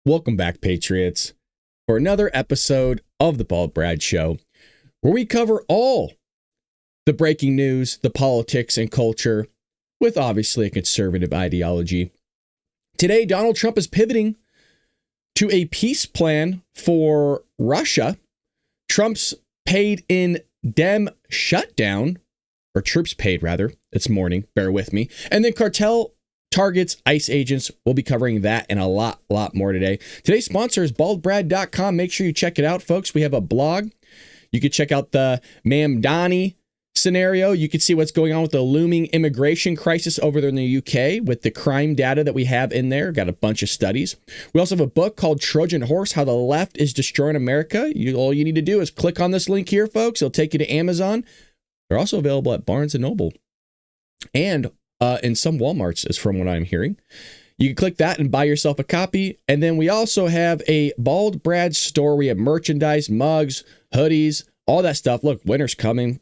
Welcome back, Patriots, for another episode of the Bald Brad Show, where we cover all the breaking news, the politics, and culture, with obviously a conservative ideology. Today, Donald Trump is pivoting to a peace plan for Russia. Trump's paid-in Dem shutdown, or troops paid, rather, this morning, bear with me. And then cartel targets ICE agents. We'll be covering that and a lot more today. Today's sponsor is baldbrad.com. Make sure you check it out, folks. We have a blog. You can check out the Mamdani scenario. You can see what's going on with the looming immigration crisis over there in the UK with the crime data that we have in there. Got a bunch of studies. We also have a book called Trojan Horse, How the Left is Destroying America. All you need to do is click on this link here, folks. It'll take you to Amazon. They're also available at Barnes & Noble and in some Walmarts, is from what I'm hearing. You can click that and buy yourself a copy. And then we also have a Bald Brad store. We have merchandise, mugs, hoodies, all that stuff. Look, winter's coming.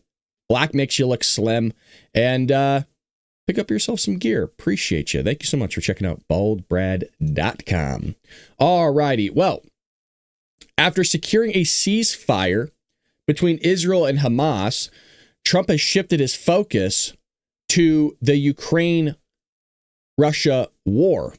Black makes you look slim. And pick up yourself some gear. Appreciate you. Thank you so much for checking out baldbrad.com. All righty. Well, after securing a ceasefire between Israel and Hamas, Trump has shifted his focus to the Ukraine-Russia war.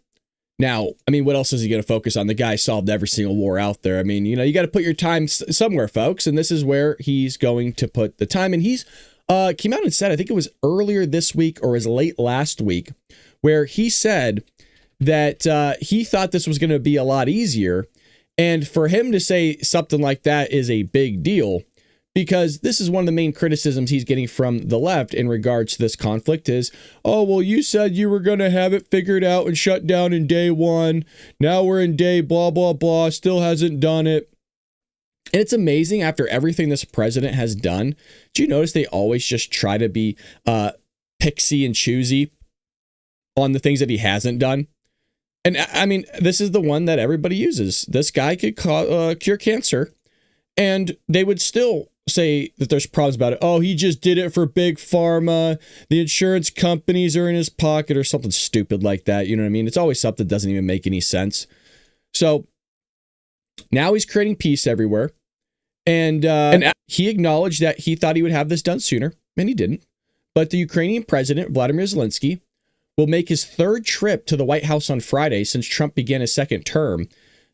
Now, I mean, what else is he going to focus on? The guy solved every single war out there. I mean, you got to put your time somewhere, folks, and this is where he's going to put the time. And he's came out and said, I think it was earlier this week or as late last week, where he said that he thought this was going to be a lot easier. And for him to say something like that is a big deal, because this is one of the main criticisms he's getting from the left in regards to this conflict is, oh, well, you said you were going to have it figured out and shut down in day one. Now we're in day blah, blah, blah, still hasn't done it. And it's amazing after everything this president has done. Do you notice they always just try to be pixie and choosy on the things that he hasn't done? And I mean, this is the one that everybody uses. This guy could cure cancer, and they would still say that there's problems about it. Oh, he just did it for big pharma. The insurance companies are in his pocket or something stupid like that. You know what I mean? It's always something that doesn't even make any sense. So now he's creating peace everywhere. And he acknowledged that he thought he would have this done sooner, and he didn't. But the Ukrainian president, Vladimir Zelensky, will make his third trip to the White House on Friday since Trump began his second term.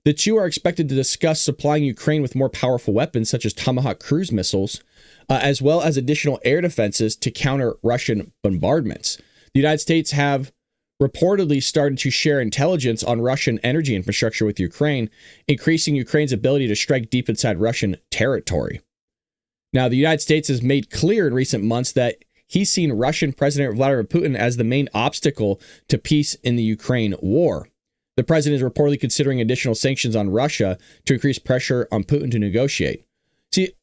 The two are expected to discuss supplying Ukraine with more powerful weapons, such as Tomahawk cruise missiles, as well as additional air defenses to counter Russian bombardments. The United States have reportedly started to share intelligence on Russian energy infrastructure with Ukraine, increasing Ukraine's ability to strike deep inside Russian territory. Now, the United States has made clear in recent months that he's seen Russian President Vladimir Putin as the main obstacle to peace in the Ukraine war. The president is reportedly considering additional sanctions on Russia to increase pressure on Putin to negotiate. See,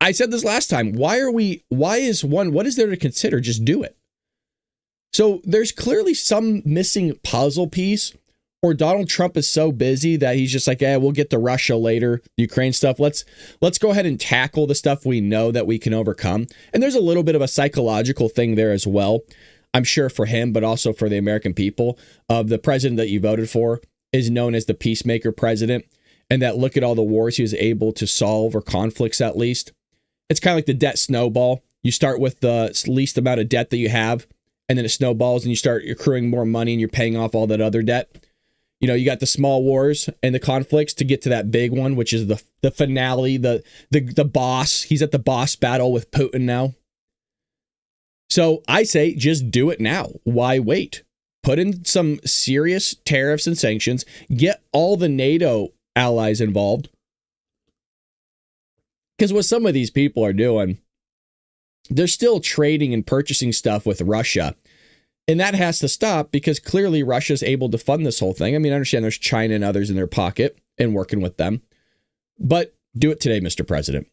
I said this last time. What is there to consider? Just do it. So there's clearly some missing puzzle piece, or Donald Trump is so busy that he's just like, we'll get to Russia later, Ukraine stuff. Let's go ahead and tackle the stuff we know that we can overcome. And there's a little bit of a psychological thing there as well. I'm sure for him, but also for the American people, of the president that you voted for is known as the peacemaker president, and that look at all the wars he was able to solve, or conflicts at least. It's kind of like the debt snowball. You start with the least amount of debt that you have, and then it snowballs and you start accruing more money and you're paying off all that other debt. You got the small wars and the conflicts to get to that big one, which is the finale, the boss. He's at the boss battle with Putin now. So I say just do it now. Why wait? Put in some serious tariffs and sanctions. Get all the NATO allies involved. Because what some of these people are doing, they're still trading and purchasing stuff with Russia. And that has to stop, because clearly Russia's able to fund this whole thing. I mean, I understand there's China and others in their pocket and working with them. But do it today, Mr. President.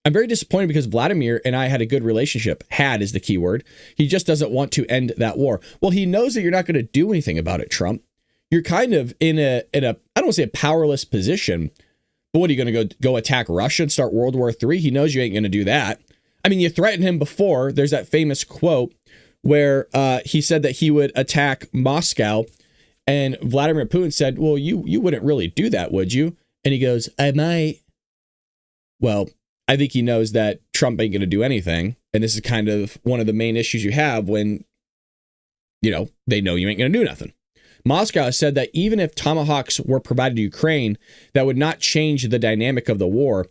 I'm very disappointed because Vladimir and I had a good relationship. Had is the key word. He just doesn't want to end that war. Well, he knows that you're not going to do anything about it, Trump. You're kind of in a I don't want to say a powerless position, but what, are you going to go attack Russia and start World War III? He knows you ain't going to do that. I mean, you threatened him before. There's that famous quote where he said that he would attack Moscow And Vladimir Putin said, well, you wouldn't really do that, would you? And he goes, I might. Well, I think he knows that Trump ain't going to do anything. And this is kind of one of the main issues you have when, they know you ain't going to do nothing. Moscow has said that even if Tomahawks were provided to Ukraine, that would not change the dynamic of the war.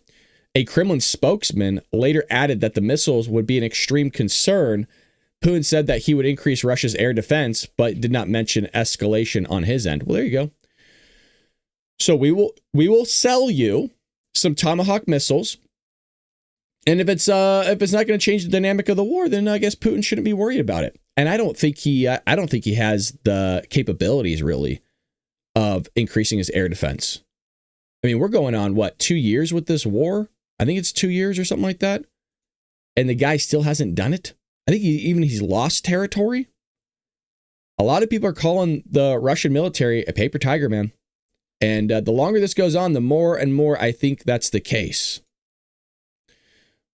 A Kremlin spokesman later added that the missiles would be an extreme concern. Putin said that he would increase Russia's air defense, but did not mention escalation on his end. Well, there you go. So we will sell you some Tomahawk missiles. And if it's not going to change the dynamic of the war, then I guess Putin shouldn't be worried about it. And I don't think he has the capabilities really of increasing his air defense. I mean, we're going on 2 years with this war? I think it's 2 years or something like that. And the guy still hasn't done it. I think he's lost territory. A lot of people are calling the Russian military a paper tiger, man. And the longer this goes on, the more and more I think that's the case.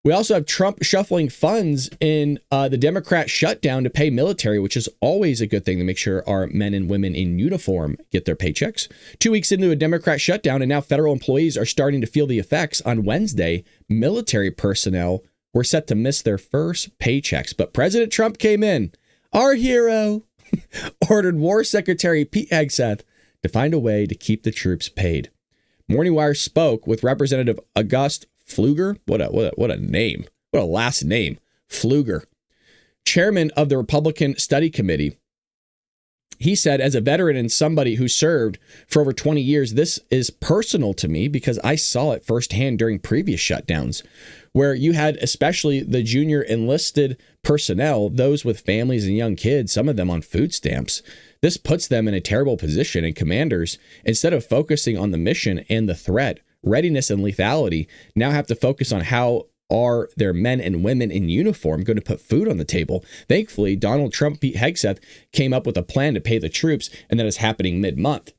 We also have Trump shuffling funds in the Democrat shutdown to pay military, which is always a good thing to make sure our men and women in uniform get their paychecks. 2 weeks into a Democrat shutdown, and now federal employees are starting to feel the effects. On Wednesday, military personnel were set to miss their first paychecks. But President Trump came in, our hero, ordered War Secretary Pete Hegseth to find a way to keep the troops paid. Morning Wire spoke with Representative August Pfluger, what a name, what a last name, Pfluger, chairman of the Republican Study Committee. He said, as a veteran and somebody who served for over 20 years, this is personal to me because I saw it firsthand during previous shutdowns, where you had especially the junior enlisted personnel, those with families and young kids, some of them on food stamps. This puts them in a terrible position, and commanders, instead of focusing on the mission and the threat, readiness and lethality, now have to focus on how are their men and women in uniform going to put food on the table. Thankfully, Donald Trump, Pete Hegseth, came up with a plan to pay the troops, and that is happening mid-month.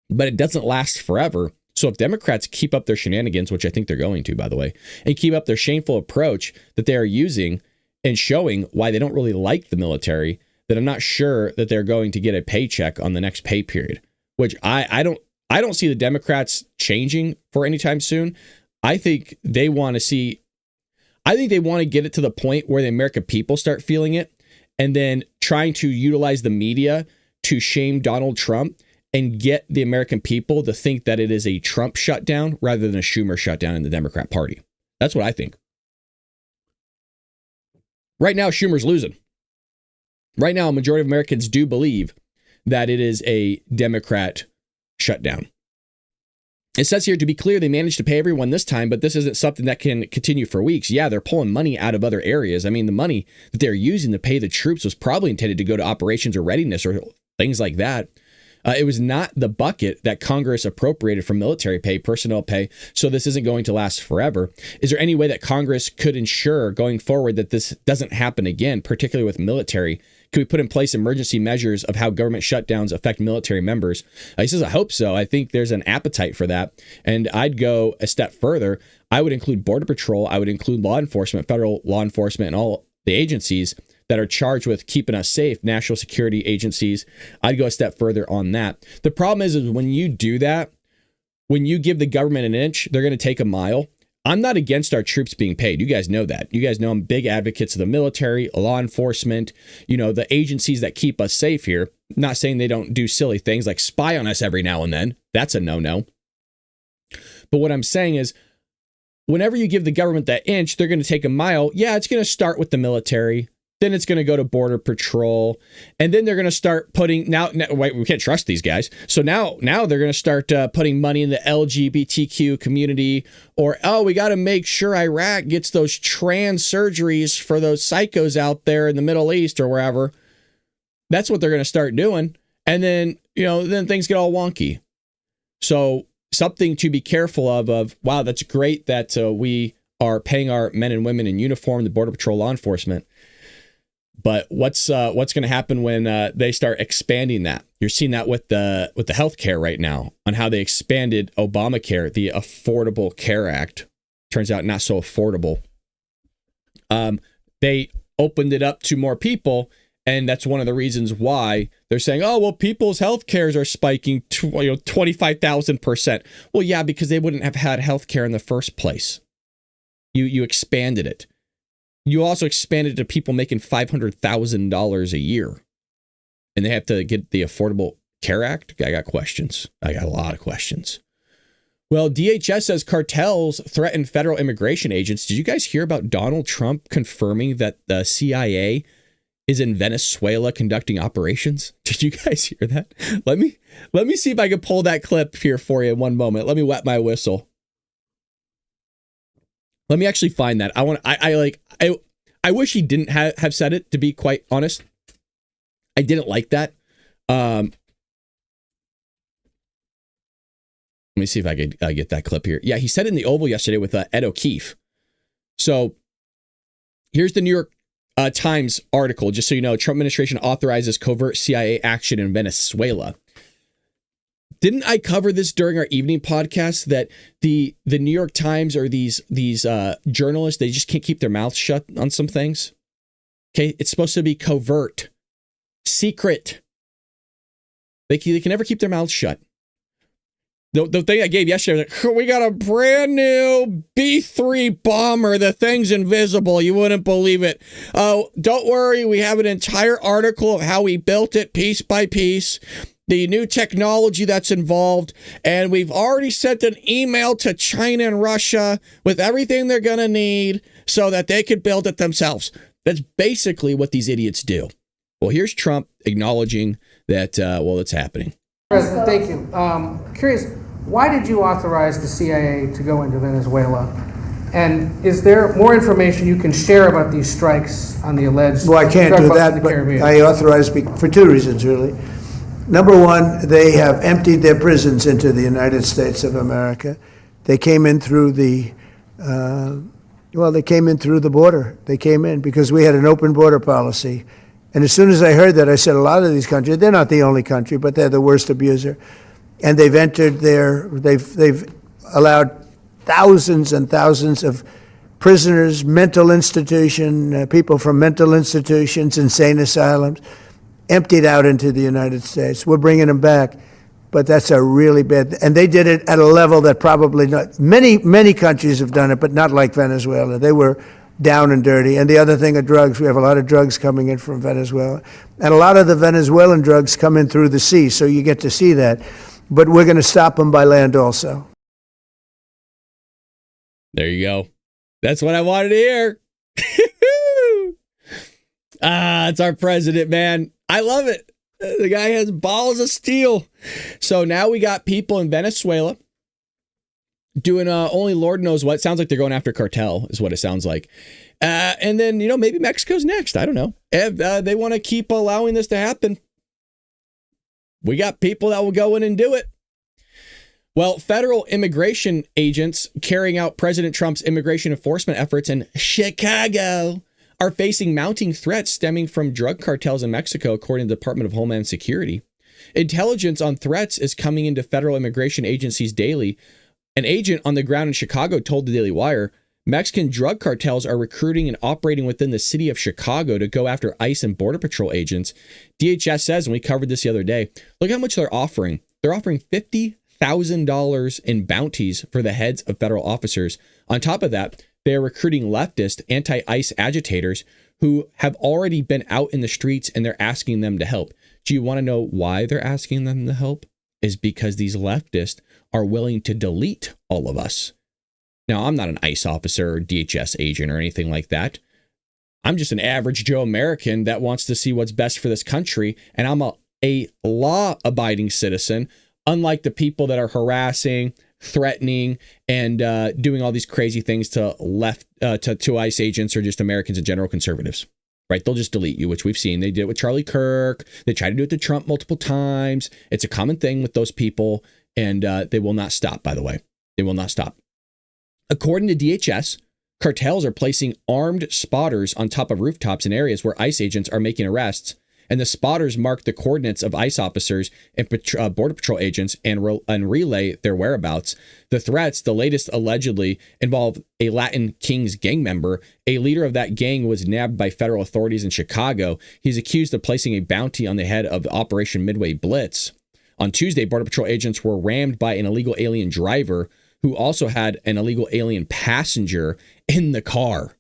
But it doesn't last forever. So if Democrats keep up their shenanigans, which I think they're going to, by the way, and keep up their shameful approach that they are using and showing why they don't really like the military, then I'm not sure that they're going to get a paycheck on the next pay period, which I don't see the Democrats changing for any time soon. I think they want to get it to the point where the American people start feeling it, and then trying to utilize the media to shame Donald Trump and get the American people to think that it is a Trump shutdown rather than a Schumer shutdown in the Democrat Party. That's what I think. Right now, Schumer's losing. Right now, a majority of Americans do believe that it is a Democrat shutdown. It says here, to be clear, they managed to pay everyone this time, but this isn't something that can continue for weeks. Yeah, they're pulling money out of other areas. I mean, the money that they're using to pay the troops was probably intended to go to operations or readiness or things like that. It was not the bucket that Congress appropriated for military pay, personnel pay, so this isn't going to last forever. Is there any way that Congress could ensure going forward that this doesn't happen again, particularly with military? Could we put in place emergency measures of how government shutdowns affect military members? He says, I hope so. I think there's an appetite for that. And I'd go a step further. I would include Border Patrol. I would include law enforcement, federal law enforcement, and all the agencies that are charged with keeping us safe, national security agencies. I'd go a step further on that. The problem is when you do that, when you give the government an inch, they're going to take a mile. I'm not against our troops being paid. You guys know that. You guys know I'm big advocates of the military, law enforcement, the agencies that keep us safe here. I'm not saying they don't do silly things like spy on us every now and then. That's a no-no. But what I'm saying is, whenever you give the government that inch, they're going to take a mile. Yeah, it's going to start with the military. Then it's going to go to Border Patrol. And then they're going to start putting now wait, we can't trust these guys. So now they're going to start putting money in the LGBTQ community, or, we got to make sure Iraq gets those trans surgeries for those psychos out there in the Middle East or wherever. That's what they're going to start doing. And then, then things get all wonky. So something to be careful of, wow, that's great that we are paying our men and women in uniform, the Border Patrol, law enforcement. But what's going to happen when they start expanding that? You're seeing that with the healthcare right now, on how they expanded Obamacare, the Affordable Care Act. Turns out not so affordable. They opened it up to more people, And that's one of the reasons why they're saying, oh, well, people's health cares are spiking 25,000%. Well, yeah, because they wouldn't have had health care in the first place. You expanded it. You also expanded it to people making $500,000 a year. And they have to get the Affordable Care Act. I got questions. I got a lot of questions. Well, DHS says cartels threaten federal immigration agents. Did you guys hear about Donald Trump confirming that the CIA is in Venezuela conducting operations? Did you guys hear that? Let me see if I can pull that clip here for you in one moment. Let me wet my whistle. Let me actually find that. I wish he didn't have said it, to be quite honest. I didn't like that. Let me see if I could get that clip here. Yeah, he said it in the Oval yesterday with Ed O'Keefe. So here's the New York Times article, just so you know. Trump administration authorizes covert CIA action in Venezuela. Didn't I cover this during our evening podcast that the New York Times or these journalists, they just can't keep their mouths shut on some things? Okay, it's supposed to be covert, secret. They can never keep their mouths shut. The thing I gave yesterday was like, we got a brand new B-3 bomber. The thing's invisible. You wouldn't believe it. Oh, don't worry. We have an entire article of how we built it piece by piece, the new technology that's involved. And we've already sent an email to China and Russia with everything they're going to need so that they could build it themselves. That's basically what these idiots do. Well, here's Trump acknowledging that, it's happening. President, thank you. Curious, why did you authorize the CIA to go into Venezuela? And is there more information you can share about these strikes on the alleged? Well, I can't do that, but I authorized for two reasons, really. Number one, they have emptied their prisons into the United States of America. They came in through the border. They came in because we had an open border policy. And as soon as I heard that, I said, a lot of these countries, they're not the only country, but they're the worst abuser. And they've entered they've allowed thousands and thousands of prisoners, mental institution, people from mental institutions, insane asylums, emptied out into the United States. We're bringing them back, but that's a really bad, and they did it at a level that probably not, many countries have done it, but not like Venezuela. They were down and dirty. And the other thing are drugs. We have a lot of drugs coming in from Venezuela. And a lot of the Venezuelan drugs come in through the sea, so you get to see that. But we're going to stop them by land also. There you go. That's what I wanted to hear. It's our president, man. I love it. The guy has balls of steel. So now we got people in Venezuela doing only Lord knows what. Sounds like they're going after cartel is what it sounds like. And then, maybe Mexico's next. I don't know. If they want to keep allowing this to happen, we got people that will go in and do it. Well, federal immigration agents carrying out President Trump's immigration enforcement efforts in Chicago are facing mounting threats stemming from drug cartels in Mexico, according to the Department of Homeland Security. Intelligence on threats is coming into federal immigration agencies daily. An agent on the ground in Chicago told the Daily Wire, Mexican drug cartels are recruiting and operating within the city of Chicago to go after ICE and Border Patrol agents. DHS says, and we covered this the other day, look how much they're offering. They're offering $50,000 in bounties for the heads of federal officers. On top of that, they are recruiting leftist anti-ICE agitators who have already been out in the streets, and they're asking them to help. Do you want to know why they're asking them to help? Is because these leftists are willing to delete all of us. Now, I'm not an ICE officer or DHS agent or anything like that. I'm just an average Joe American that wants to see what's best for this country. And I'm a law-abiding citizen, unlike the people that are harassing, threatening, and doing all these crazy things to ICE agents or just Americans in general, conservatives. Right? They'll just delete you, which we've seen. They did it with Charlie Kirk. They tried to do it to Trump multiple times. It's a common thing with those people. And they will not stop, by the way. They will not stop. According to DHS, cartels are placing armed spotters on top of rooftops in areas where ICE agents are making arrests. and the spotters mark the coordinates of ICE officers and Border Patrol agents and relay their whereabouts. The threats, the latest allegedly, involve a Latin Kings gang member. A leader of that gang was nabbed by federal authorities in Chicago. He's accused of placing a bounty on the head of Operation Midway Blitz. On Tuesday, Border Patrol agents were rammed by an illegal alien driver who also had an illegal alien passenger in the car.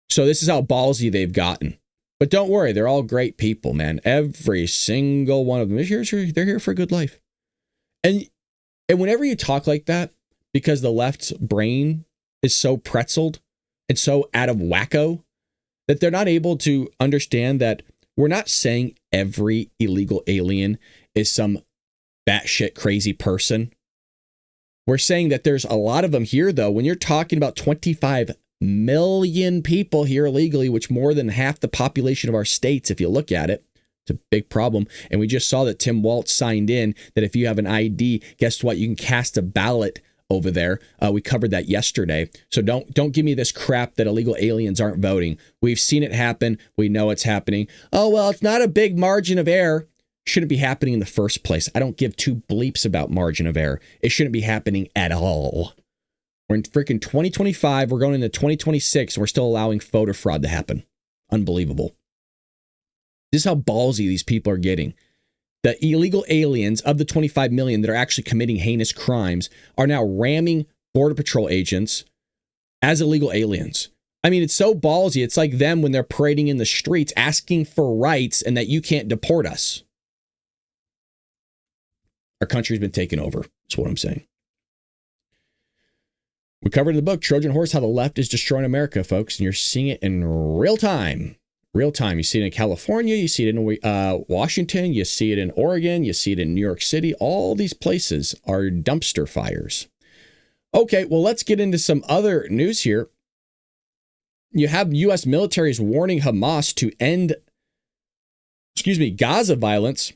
So this is how ballsy they've gotten. But don't worry, they're all great people, man. Every single one of them is here. They're here for a good life. And whenever you talk like that, because the left's brain is so pretzeled and so out of wacko, that they're not able to understand that we're not saying every illegal alien is some batshit crazy person. We're saying that there's a lot of them here, though. When you're talking about 25 million people here illegally, which more than half the population of our states, if you look at it, it's a big problem. And we just saw that Tim Walz signed in that if you have an ID, guess what? You can cast a ballot over there. We covered that yesterday. So don't give me this crap that illegal aliens aren't voting. We've seen it happen. We know it's happening. Oh, well, it's not a big margin of error. Shouldn't be happening in the first place. I don't give two bleeps about margin of error. It shouldn't be happening at all. We're in freaking 2025. We're going into 2026. And we're still allowing voter fraud to happen. Unbelievable. This is how ballsy these people are getting. The illegal aliens of the 25 million that are actually committing heinous crimes are now ramming Border Patrol agents as illegal aliens. I mean, it's so ballsy. It's like them when they're parading in the streets asking for rights and that you can't deport us. Our country's been taken over. That's what I'm saying. We covered in the book, Trojan Horse, How the Left is Destroying America, folks. And you're seeing it in real time. Real time. You see it in California. You see it in Washington. You see it in Oregon. You see it in New York City. All these places are dumpster fires. Okay, well, let's get into some other news here. You have U.S. militaries warning Hamas to end, Gaza violence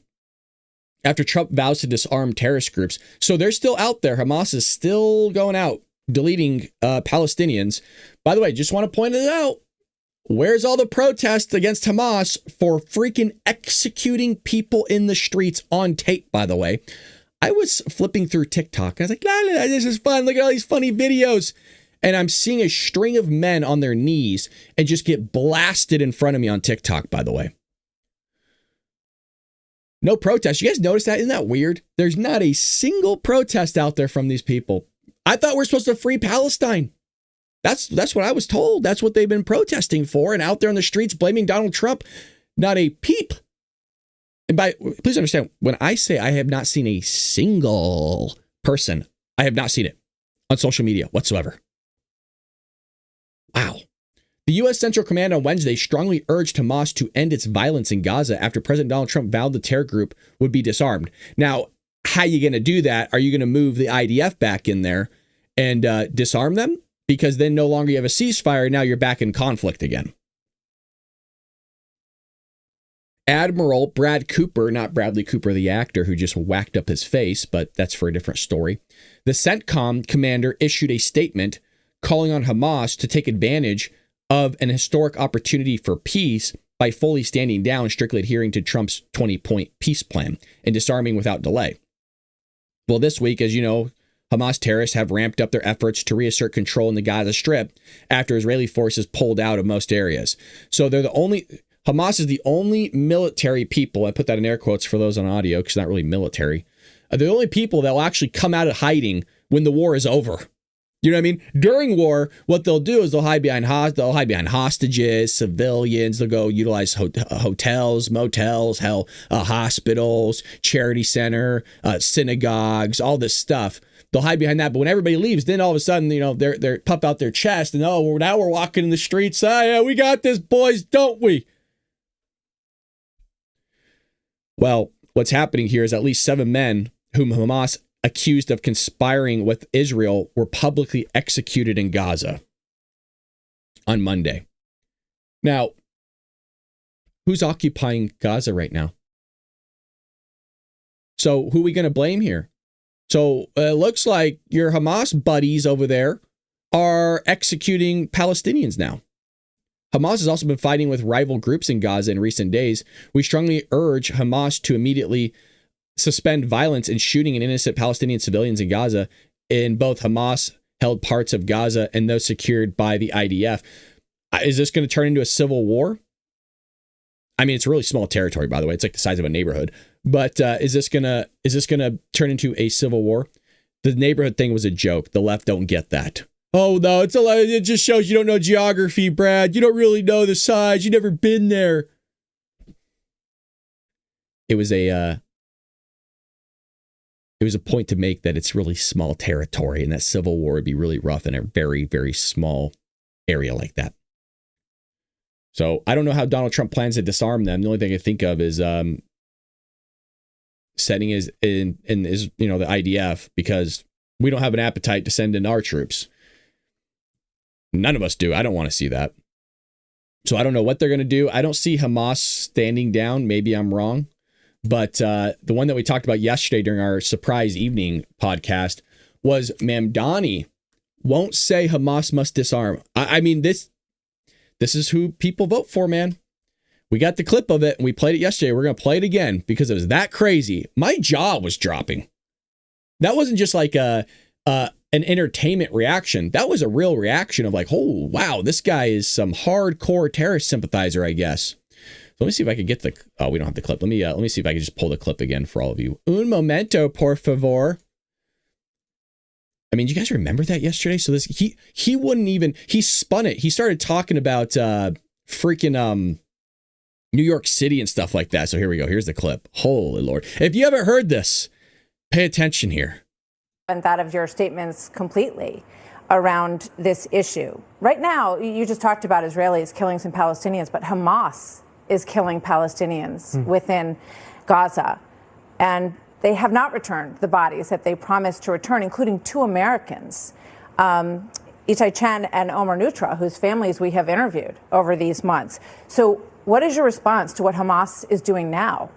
after Trump vows to disarm terrorist groups. So they're still out there. Hamas is still going out, deleting Palestinians. By the way, just want to point it out. Where's all the protests against Hamas for freaking executing people in the streets on tape, by the way? I was flipping through TikTok. I was like, this is fun. Look at all these funny videos. And I'm seeing a string of men on their knees and just get blasted in front of me on TikTok, by the way. No protest. You guys notice that? Isn't that weird? There's not a single protest out there from these people. I thought we're supposed to free Palestine. That's what I was told. That's what they've been protesting for. And out there on the streets blaming Donald Trump. Not a peep. And please understand, when I say I have not seen a single person, I have not seen it on social media whatsoever. Wow. The U.S. Central Command on Wednesday strongly urged Hamas to end its violence in Gaza after President Donald Trump vowed the terror group would be disarmed. Now, how are you going to do that? Are you going to move the IDF back in there and disarm them? Because then no longer you have a ceasefire. Now you're back in conflict again. Admiral Brad Cooper, not Bradley Cooper, the actor who just whacked up his face, but that's for a different story. The CENTCOM commander issued a statement calling on Hamas to take advantage of an historic opportunity for peace by fully standing down, strictly adhering to Trump's 20-point peace plan and disarming without delay. Well, this week, as you know, Hamas terrorists have ramped up their efforts to reassert control in the Gaza Strip after Israeli forces pulled out of most areas. So Hamas is the only military people, I put that in air quotes for those on audio because it's not really military, they're the only people that will actually come out of hiding when the war is over. You know what I mean? During war, what they'll do is they'll hide behind hostages, civilians. They'll go utilize hotels, motels, hospitals, charity center, synagogues, all this stuff. They'll hide behind that. But when everybody leaves, then all of a sudden, they're puff out their chest and now we're walking in the streets. Oh, yeah, we got this, boys, don't we? Well, what's happening here is at least 7 men whom Hamas accused of conspiring with Israel were publicly executed in Gaza on Monday. Now, who's occupying Gaza right now? So who are we going to blame here? So it looks like your Hamas buddies over there are executing Palestinians now. Hamas has also been fighting with rival groups in Gaza in recent days. We strongly urge Hamas to immediately suspend violence and shooting at innocent Palestinian civilians in Gaza in both Hamas-held parts of Gaza and those secured by the IDF. Is this going to turn into a civil war? I mean, it's a really small territory, by the way. It's like the size of a neighborhood. But is this gonna turn into a civil war? The neighborhood thing was a joke. The left don't get that. Oh no, it's a lot. It just shows you don't know geography, Brad. You don't really know the size. You've never been there. It was a point to make that it's really small territory, and that civil war would be really rough in a very, very small area like that. So I don't know how Donald Trump plans to disarm them. The only thing I think of is setting is the IDF, because we don't have an appetite to send in our troops. None of us do. I don't want to see that. So I don't know what they're going to do. I don't see Hamas standing down. Maybe I'm wrong. But the one that we talked about yesterday during our surprise evening podcast was Mamdani won't say Hamas must disarm. I mean, this is who people vote for, man. We got the clip of it and we played it yesterday. We're going to play it again because it was that crazy. My jaw was dropping. That wasn't just like an entertainment reaction. That was a real reaction of like, oh, wow, this guy is some hardcore terrorist sympathizer, I guess. So let me see if I can get the... Oh, we don't have the clip. Let me see if I can just pull the clip again for all of you. Un momento, por favor. I mean, do you guys remember that yesterday? So this he wouldn't even... He spun it. He started talking about freaking New York City and stuff like that. So here we go. Here's the clip. Holy Lord. If you haven't heard this, pay attention here. And that of your statements completely around this issue. Right now, you just talked about Israelis killing some Palestinians, but Hamas is killing Palestinians within Gaza. And they have not returned the bodies that they promised to return, including 2 Americans, Itai Chen and Omer Nutra, whose families we have interviewed over these months. So what is your response to what Hamas is doing now?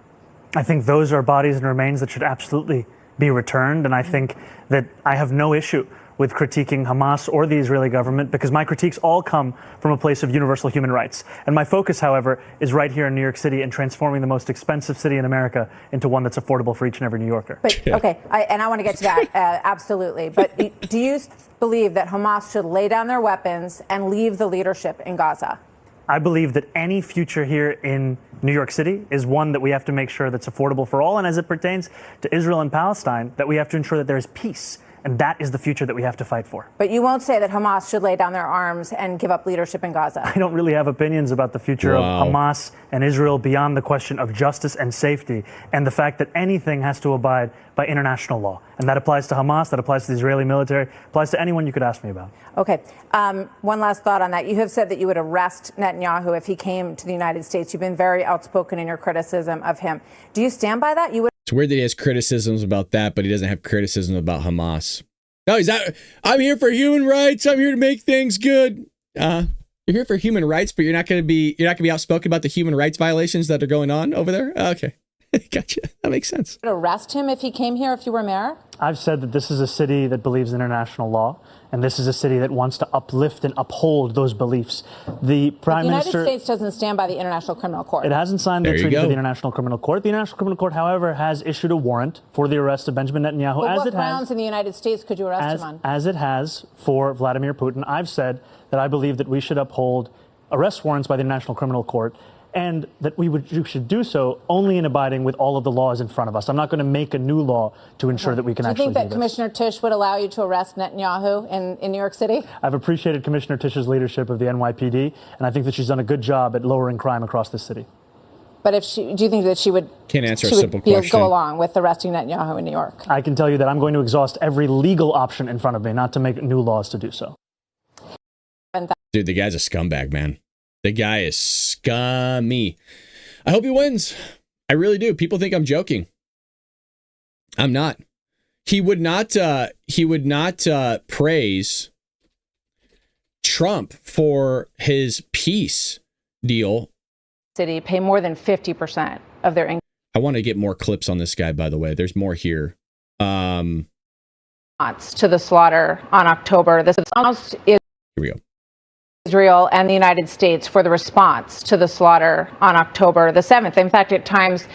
I think those are bodies and remains that should absolutely be returned. And I think that I have no issue with critiquing Hamas or the Israeli government, because my critiques all come from a place of universal human rights. And my focus, however, is right here in New York City and transforming the most expensive city in America into one that's affordable for each and every New Yorker. But, okay, I want to get to that, absolutely. But do you believe that Hamas should lay down their weapons and leave the leadership in Gaza? I believe that any future here in New York City is one that we have to make sure that's affordable for all. And as it pertains to Israel and Palestine, that we have to ensure that there is peace. And that is the future that we have to fight for. But you won't say that Hamas should lay down their arms and give up leadership in Gaza. I don't really have opinions about the future of Hamas and Israel beyond the question of justice and safety and the fact that anything has to abide by international law. And that applies to Hamas, that applies to the Israeli military, applies to anyone you could ask me about. Okay. One last thought on that. You have said that you would arrest Netanyahu if he came to the United States. You've been very outspoken in your criticism of him. Do you stand by that? You would. It's weird that he has criticisms about that, but he doesn't have criticism about Hamas. No, he's not. I'm here for human rights. I'm here to make things good. You're here for human rights, but you're not going to be outspoken about the human rights violations that are going on over there. Okay. Gotcha. That makes sense. Would arrest him if he came here, if you were mayor? I've said that this is a city that believes in international law, and this is a city that wants to uplift and uphold those beliefs. The Prime Minister... The United States doesn't stand by the International Criminal Court. It hasn't signed the treaty with the International Criminal Court. The International Criminal Court, however, has issued a warrant for the arrest of Benjamin Netanyahu. But what grounds in the United States could you arrest him on? As it has for Vladimir Putin. I've said that I believe that we should uphold arrest warrants by the International Criminal Court, and that we should do so only in abiding with all of the laws in front of us. I'm not going to make a new law to ensure that we can actually do this. Do you think that Commissioner Tisch would allow you to arrest Netanyahu in New York City? I've appreciated Commissioner Tisch's leadership of the NYPD, and I think that she's done a good job at lowering crime across this city. But do you think that she would... Can't answer a simple question. Go along with arresting Netanyahu in New York? I can tell you that I'm going to exhaust every legal option in front of me, not to make new laws to do so. Dude, the guy's a scumbag, man. The guy is scummy. I hope he wins. I really do. People think I'm joking. I'm not. He would not praise Trump for his peace deal. City pay more than 50% of their income. I want to get more clips on this guy, by the way. There's more here. To the slaughter on October. This is here we go. Israel and the United States for the response to the slaughter on October the 7th. In fact, at times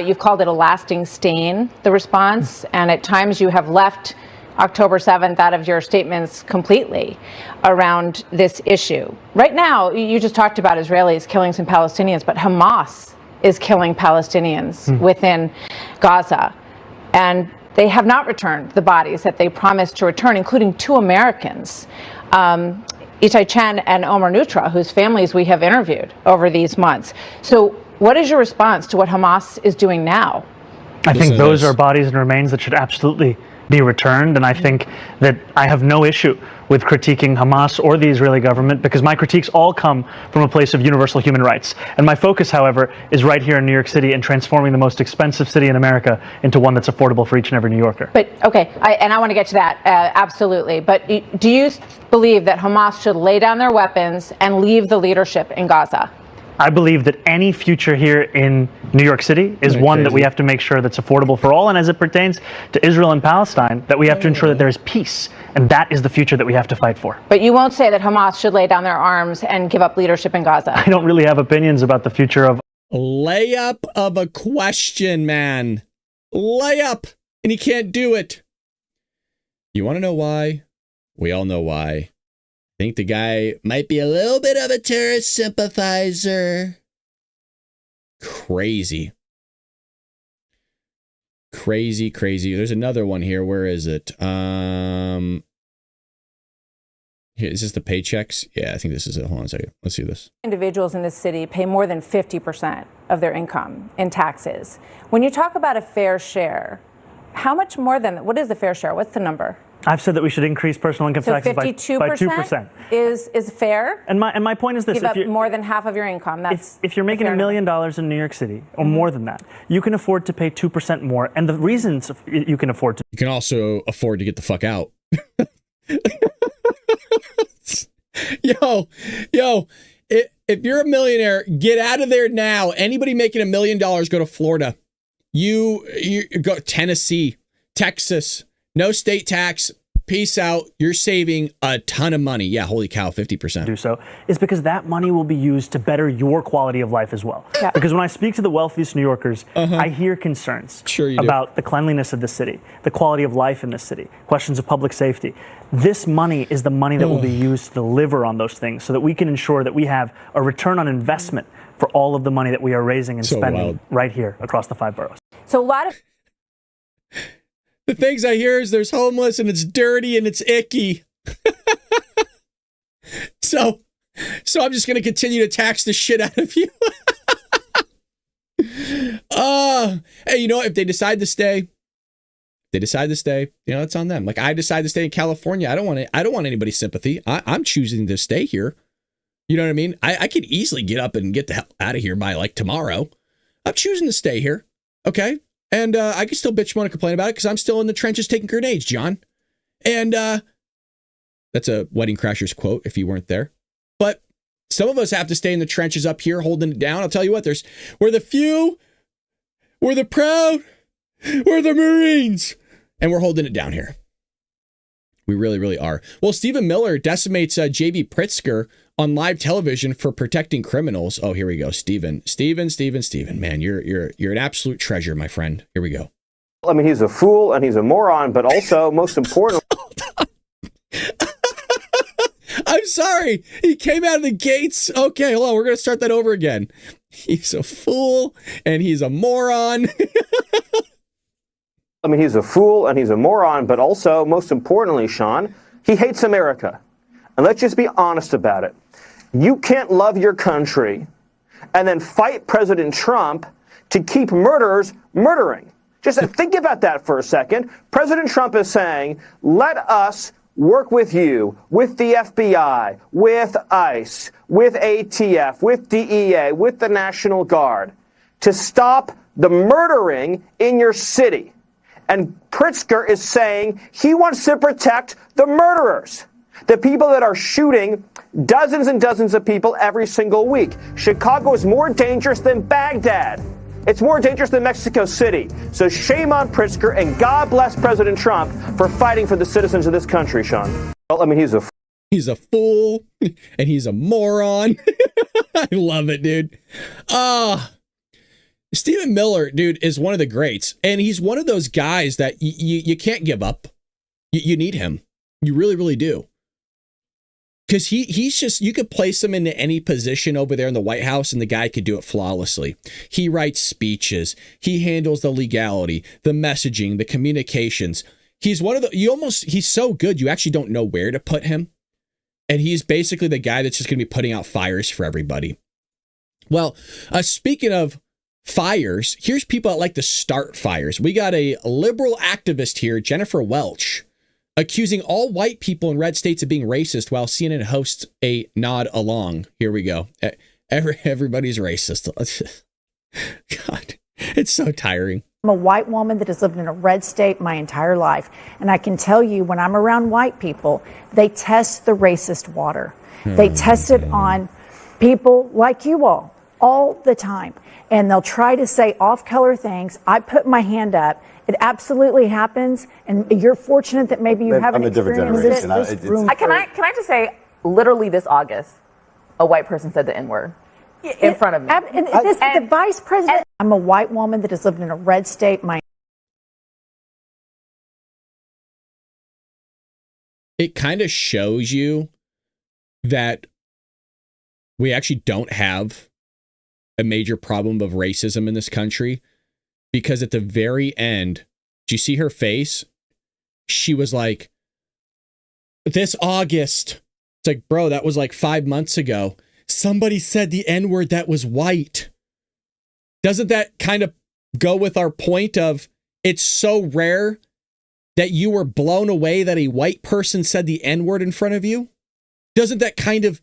you've called it a lasting stain, the response, and at times you have left October 7th out of your statements completely around this issue. Right now, you just talked about Israelis killing some Palestinians, but Hamas is killing Palestinians within Gaza. And they have not returned the bodies that they promised to return, including 2 Americans. Itai Chen and Omer Nutra, whose families we have interviewed over these months. So what is your response to what Hamas is doing now? I think those are bodies and remains that should absolutely be returned. And I think that I have no issue with critiquing Hamas or the Israeli government, because my critiques all come from a place of universal human rights. And my focus, however, is right here in New York City and transforming the most expensive city in America into one that's affordable for each and every New Yorker. But, okay, I want to get to that, absolutely. But do you believe that Hamas should lay down their weapons and leave the leadership in Gaza? I believe that any future here in New York City is one that we have to make sure that's affordable for all. And as it pertains to Israel and Palestine, that we have to ensure that there is peace. And that is the future that we have to fight for. But you won't say that Hamas should lay down their arms and give up leadership in Gaza. I don't really have opinions about the future of... Layup of a question, man. Layup. And he can't do it. You want to know why? We all know why. I think the guy might be a little bit of a terrorist sympathizer. Crazy. Crazy. There's another one here. Where is it? Here, is this the paychecks? Yeah, I think this is it. Hold on a second. Let's see this. Individuals in this city pay more than 50% of their income in taxes. When you talk about a fair share, how much more than, what is the fair share? What's the number? I've said that we should increase personal income taxes by 2%. Is fair? And my point is this: give up more than half of your income. That's if you're making $1 million in New York City, or more than that, you can afford to pay 2% more. And the reasons you can afford to, you can also afford to get the fuck out. Yo, if you're a millionaire, get out of there now. Anybody making $1 million, go to Florida. You go Tennessee, Texas. No state tax. Peace out. You're saving a ton of money. Yeah, holy cow, 50%. Do so is because that money will be used to better your quality of life as well. Yeah. Because when I speak to the wealthiest New Yorkers, I hear concerns about the cleanliness of the city, the quality of life in the city, questions of public safety. This money is the money that will be used to deliver on those things so that we can ensure that we have a return on investment for all of the money that we are raising and spending right here across the 5 boroughs. So a lot of... The things I hear is there's homeless and it's dirty and it's icky. So I'm just going to continue to tax the shit out of you. Hey, you know, if they decide to stay, you know, it's on them. Like I decide to stay in California. I don't want anybody's sympathy. I'm choosing to stay here. You know what I mean? I could easily get up and get the hell out of here by like tomorrow. I'm choosing to stay here. Okay. And I can still bitch, moan, and complain about it because I'm still in the trenches taking grenades, John. And that's a Wedding Crashers quote if you weren't there. But some of us have to stay in the trenches up here holding it down. I'll tell you what, we're the few, we're the proud, we're the Marines, and we're holding it down here. We really, really are. Well, Stephen Miller decimates J.B. Pritzker on live television for protecting criminals. Oh, here we go. Stephen. Man, you're an absolute treasure, my friend. Here we go. I mean, he's a fool and he's a moron, but also, most important. I'm sorry. He came out of the gates. Okay, hold on. We're going to start that over again. He's a fool and he's a moron. I mean, he's a fool and he's a moron, but also, most importantly, Sean, he hates America. And let's just be honest about it. You can't love your country and then fight President Trump to keep murderers murdering. Just think about that for a second. President Trump is saying, let us work with you, with the FBI, with ICE, with ATF, with DEA, with the National Guard, to stop the murdering in your city. And Pritzker is saying he wants to protect the murderers, the people that are shooting dozens and dozens of people every single week. Chicago is more dangerous than Baghdad. It's more dangerous than Mexico City. So shame on Pritzker, and God bless President Trump for fighting for the citizens of this country, Sean. Well, I mean, he's a He's a fool and he's a moron. I love it, dude. Stephen Miller, dude, is one of the greats. And he's one of those guys that you can't give up. You need him. You really, really do. Because he's just, you could place him into any position over there in the White House and the guy could do it flawlessly. He writes speeches. He handles the legality, the messaging, the communications. He's one of the, he's so good, you actually don't know where to put him. And he's basically the guy that's just going to be putting out fires for everybody. Well, speaking of fires, here's people that like to start fires. We got a liberal activist here, Jennifer Welch, accusing all white people in red states of being racist while CNN hosts a nod along. Here we go. Everybody's racist. God, it's so tiring. I'm a white woman that has lived in a red state my entire life. And I can tell you, when I'm around white people, they test the racist water. They test it on people like you all the time. And they'll try to say off-color things. I put my hand up. It absolutely happens. And you're fortunate that maybe you haven't experienced it. Can I just say, literally this August, a white person said the N-word in front of me. The vice president, I'm a white woman that has lived in a red state my It kind of shows you that we actually don't have a major problem of racism in this country, because at the very end, do you see her face? She was like, this August. It's like, bro, that was like 5 months ago. Somebody said the N-word that was white. Doesn't that kind of go with our point of it's so rare that you were blown away that a white person said the N-word in front of you? Doesn't that kind of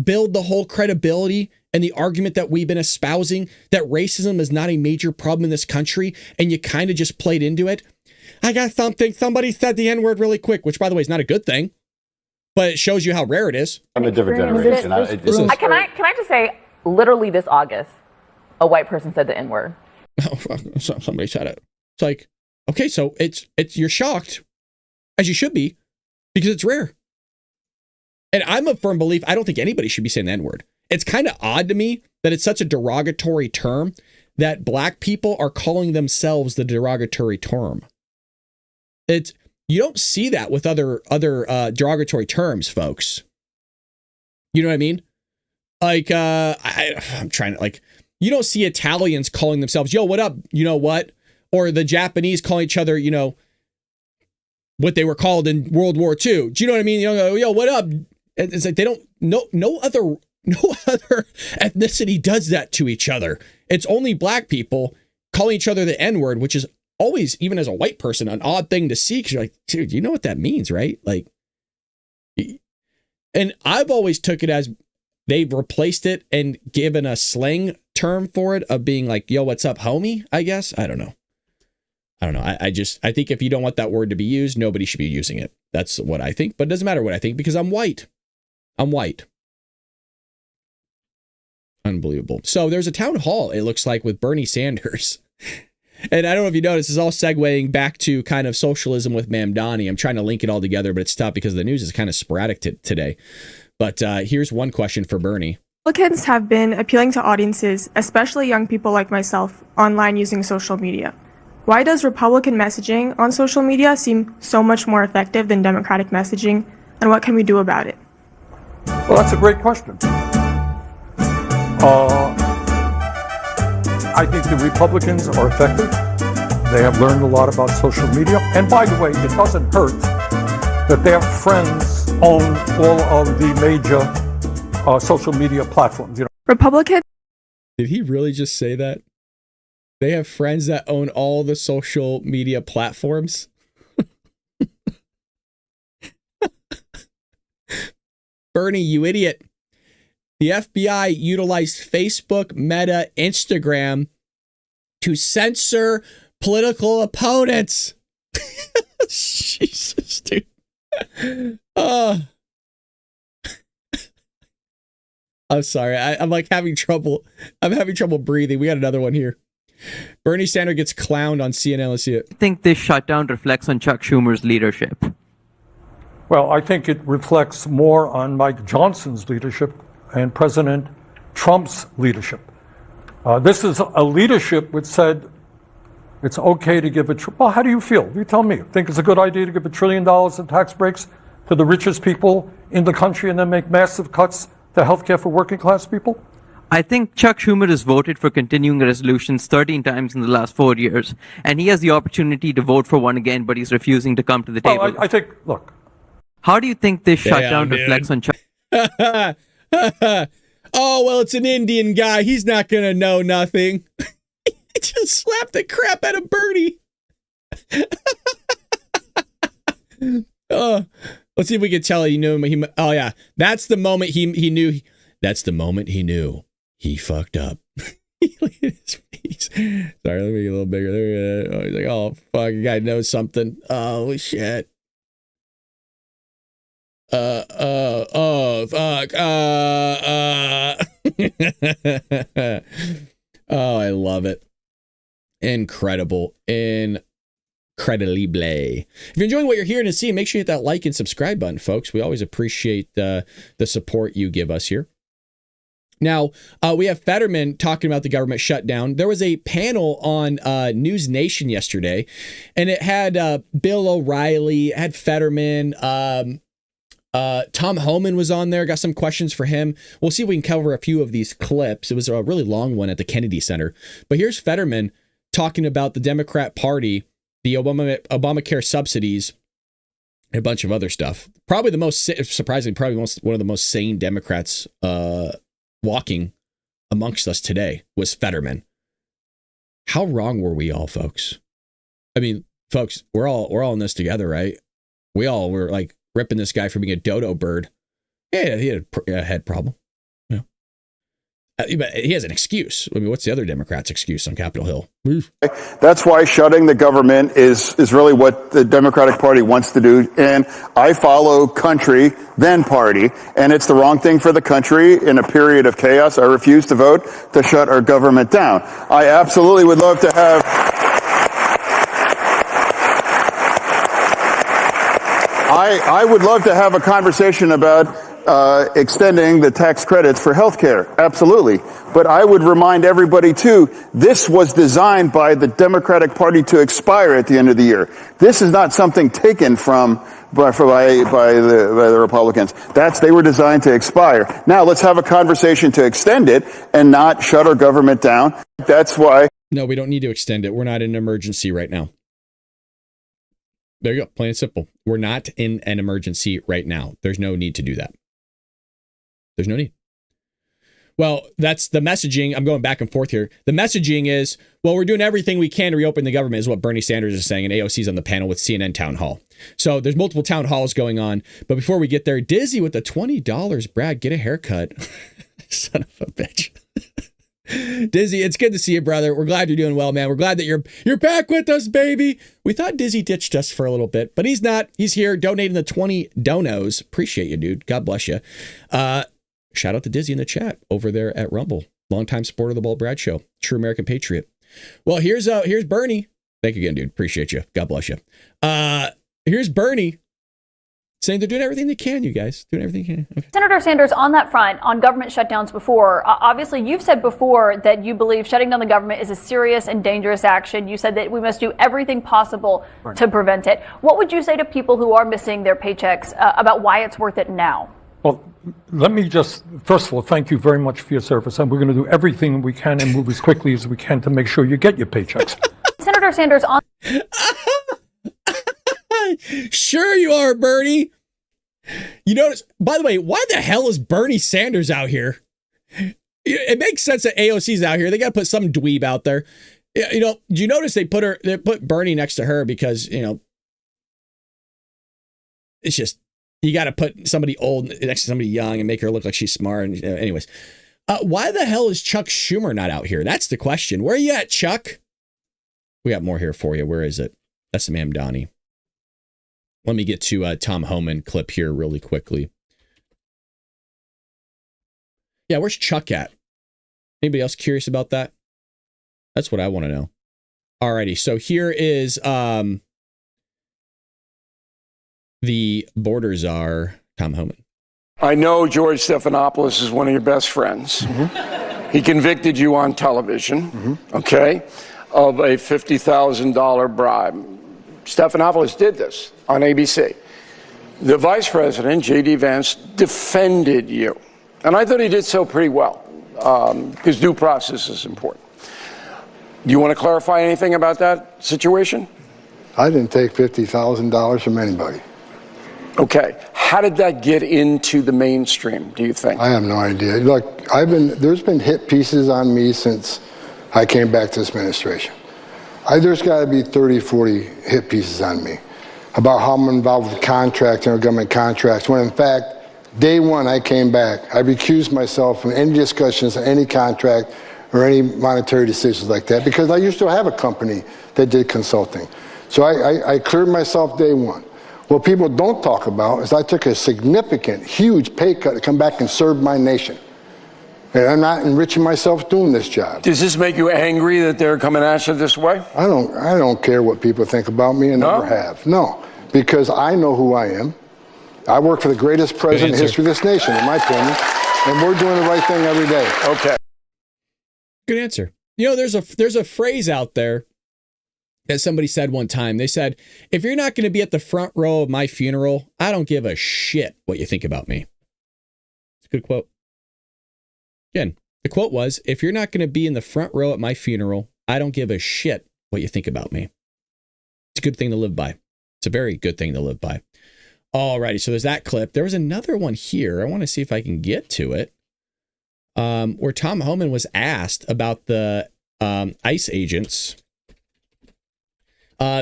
build the whole credibility and the argument that we've been espousing that racism is not a major problem in this country, and you kind of just played into it? I got something. Somebody said the N-word really quick, which, by the way, is not a good thing, but it shows you how rare it is. I'm a different generation. Can I just say, literally this August, a white person said the N-word. Somebody said it. It's like, okay, so it's you're shocked, as you should be, because it's rare. And I'm a firm believer, I don't think anybody should be saying the N-word. It's kind of odd to me that it's such a derogatory term that black people are calling themselves the derogatory term. You don't see that with other derogatory terms, folks. You know what I mean? Like, I'm trying to, like, you don't see Italians calling themselves, yo, what up? You know what? Or the Japanese calling each other, you know, what they were called in World War II. Do you know what I mean? You know, yo, what up? It's like they don't, no other ethnicity does that to each other. It's only black people calling each other the N-word, which is always, even as a white person, an odd thing to see, because you're like, dude, you know what that means, right? Like, and I've always took it as they've replaced it and given a slang term for it of being like, yo, what's up, homie? I guess. I don't know. I think if you don't want that word to be used, nobody should be using it. That's what I think, but it doesn't matter what I think because I'm white. Unbelievable. So there's a town hall, it looks like, with Bernie Sanders. And I don't know if you noticed, this is all segueing back to kind of socialism with Mamdani. I'm trying to link it all together, but it's tough because the news is kind of sporadic today. But here's one question for Bernie. Republicans have been appealing to audiences, especially young people like myself, online using social media. Why does Republican messaging on social media seem so much more effective than Democratic messaging, and what can we do about it? Well, that's a great question. I think the Republicans are effective. They have learned a lot about social media. And by the way, it doesn't hurt that their friends own all of the major social media platforms. You know, Republicans. Did he really just say that? They have friends that own all the social media platforms? Bernie, you idiot. The FBI utilized Facebook, Meta, Instagram to censor political opponents. Jesus, dude. I'm sorry. I'm like having trouble. I'm having trouble breathing. We got another one here. Bernie Sanders gets clowned on CNN. Let's see it. I think this shutdown reflects on Chuck Schumer's leadership. Well, I think it reflects more on Mike Johnson's leadership and President Trump's leadership. This is a leadership which said it's okay to give well, how do you feel? You tell me. Think it's a good idea to give $1 trillion in tax breaks to the richest people in the country and then make massive cuts to healthcare for working class people? I think Chuck Schumer has voted for continuing resolutions 13 times in the last 4 years, and he has the opportunity to vote for one again, but he's refusing to come to the table. Well, I think, look. How do you think this shutdown reflects on Chuck? Oh, well, it's an Indian guy. He's not going to know nothing. He just slapped the crap out of Bernie. Oh, let's see if we can tell he knew him. Oh, yeah. That's the moment he knew. That's the moment he knew he fucked up. Look at his face. Sorry, let me make it a little bigger. There. Oh, he's like, oh, fuck, you guy knows something. Oh, shit. Fuck. Oh, I love it. Incredible. Incredible. If you're enjoying what you're hearing and seeing, make sure you hit that like and subscribe button, folks. We always appreciate the support you give us here. Now, we have Fetterman talking about the government shutdown. There was a panel on News Nation yesterday, and it had Bill O'Reilly, it had Fetterman, Tom Homan was on there. Got some questions for him. We'll see if we can cover a few of these clips. It was a really long one at the Kennedy Center. But here's Fetterman talking about the Democrat Party, the Obamacare subsidies, and a bunch of other stuff. Probably the most, surprisingly, one of the most sane Democrats walking amongst us today was Fetterman. How wrong were we all, folks? I mean, folks, we're all in this together, right? We all were like ripping this guy for being a dodo bird. Yeah, he had a head problem. Yeah. But he has an excuse. I mean, what's the other Democrats' excuse on Capitol Hill? That's why shutting the government is really what the Democratic Party wants to do. And I follow country, then party. And it's the wrong thing for the country in a period of chaos. I refuse to vote to shut our government down. I absolutely would love to have... I would love to have a conversation about extending the tax credits for healthcare. Absolutely. But I would remind everybody, too, this was designed by the Democratic Party to expire at the end of the year. This is not something taken by the Republicans. They were designed to expire. Now, let's have a conversation to extend it and not shut our government down. That's why. No, we don't need to extend it. We're not in an emergency right now. There you go. Plain and simple. We're not in an emergency right now. There's no need to do that. There's no need. Well, that's the messaging. I'm going back and forth here. The messaging is, well, we're doing everything we can to reopen the government is what Bernie Sanders is saying. And AOC's on the panel with CNN Town Hall. So there's multiple town halls going on. But before we get there, Dizzy with the $20. Brad, get a haircut. Son of a bitch. Dizzy, it's good to see you, brother. We're glad you're doing well, man. We're glad that you're back with us, baby. We thought Dizzy ditched us for a little bit, but he's not. He's here donating the 20 donos. Appreciate you, dude. God bless you. Shout out to Dizzy in the chat over there at Rumble. Longtime supporter of the Bald Brad Show. True American patriot. Well, here's Bernie. Thank you again, dude. Appreciate you. God bless you. Here's Bernie saying they're doing everything they can, you guys. Doing everything they can. Okay. Senator Sanders, on that front, on government shutdowns before, obviously you've said before that you believe shutting down the government is a serious and dangerous action. You said that we must do everything possible to prevent it. What would you say to people who are missing their paychecks about why it's worth it now? Well, let me just, first of all, thank you very much for your service. And we're going to do everything we can and move as quickly as we can to make sure you get your paychecks. Senator Sanders, on... Sure you are, Bernie. You notice, by the way, why the hell is Bernie Sanders out here? It makes sense that AOC's out here. They got to put some dweeb out there. You know, do you notice they put Bernie next to her because, you know, it's just, you got to put somebody old next to somebody young and make her look like she's smart. And anyways, why the hell is Chuck Schumer not out here? That's the question. Where are you at, Chuck? We got more here for you. Where is it? That's the man, Donnie. Let me get to a Tom Homan clip here really quickly. Yeah, where's Chuck at? Anybody else curious about that? That's what I want to know. Alrighty, so here is the border czar, Tom Homan. I know George Stephanopoulos is one of your best friends. Mm-hmm. He convicted you on television, okay, of a $50,000 bribe. Stephanopoulos did this on ABC. The vice president, J.D. Vance, defended you. And I thought he did so pretty well, because due process is important. Do you want to clarify anything about that situation? I didn't take $50,000 from anybody. Okay. How did that get into the mainstream, do you think? I have no idea. Look, there's been hit pieces on me since I came back to this administration. There's got to be 30, 40 hit pieces on me about how I'm involved with contracts and government contracts, when in fact, day one I came back, I recused myself from any discussions on any contract or any monetary decisions like that, because I used to have a company that did consulting. So I cleared myself day one. What people don't talk about is I took a significant, huge pay cut to come back and serve my nation. And I'm not enriching myself doing this job. Does this make you angry that they're coming at you this way? I don't care what people think about me and never have. No, because I know who I am. I work for the greatest president in the history of this nation, in my opinion, and we're doing the right thing every day. Okay. Good answer. You know, there's a phrase out there that somebody said one time. They said, if you're not going to be at the front row of my funeral, I don't give a shit what you think about me. It's a good quote. Again, the quote was, if you're not going to be in the front row at my funeral, I don't give a shit what you think about me. It's a good thing to live by. It's a very good thing to live by. Alrighty, so there's that clip. There was another one here. I want to see if I can get to it. Where Tom Homan was asked about the ICE agents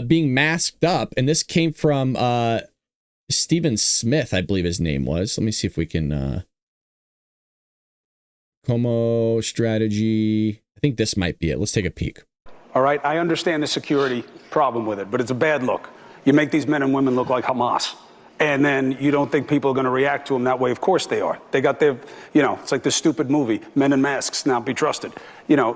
being masked up. And this came from Stephen Smith, I believe his name was. Let me see if we can... Como strategy. I think this might be it. Let's take a peek. All right. I understand the security problem with it, but it's a bad look. You make these men and women look like Hamas, and then you don't think people are going to react to them that way. Of course they are. They got their, it's like this stupid movie, Men in Masks, Not Be Trusted.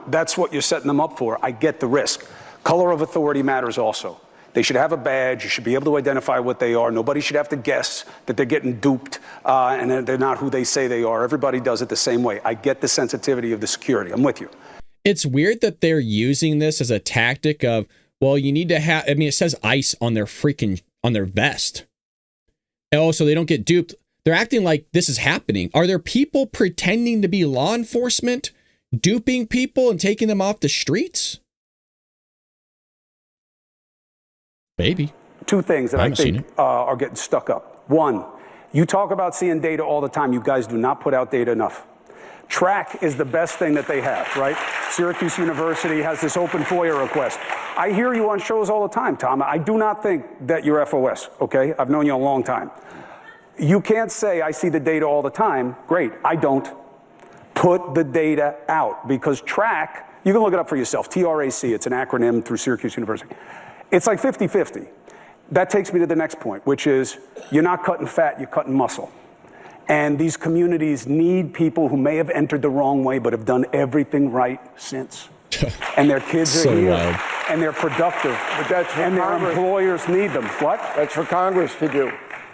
That's what you're setting them up for. I get the risk. Color of authority matters also. They should have a badge. You should be able to identify what they are. Nobody should have to guess that they're getting duped and they're not who they say they are. Everybody does it the same way. I get the sensitivity of the security. I'm with you. It's weird that they're using this as a tactic of, well, you need to have, it says ICE on their vest. Oh, so they don't get duped. They're acting like this is happening. Are there people pretending to be law enforcement, duping people and taking them off the streets? Maybe. Two things that I think are getting stuck up. One, you talk about seeing data all the time. You guys do not put out data enough. Track is the best thing that they have, right? Syracuse University has this open FOIA request. I hear you on shows all the time, Tom. I do not think that you're FOS, okay? I've known you a long time. You can't say I see the data all the time. Great, I don't. Put the data out, because track, you can look it up for yourself. TRAC, it's an acronym through Syracuse University. It's like 50-50. That takes me to the next point, which is you're not cutting fat, you're cutting muscle. And these communities need people who may have entered the wrong way but have done everything right since. And their kids are here, and they're productive, and their employers need them. What? That's for Congress to do.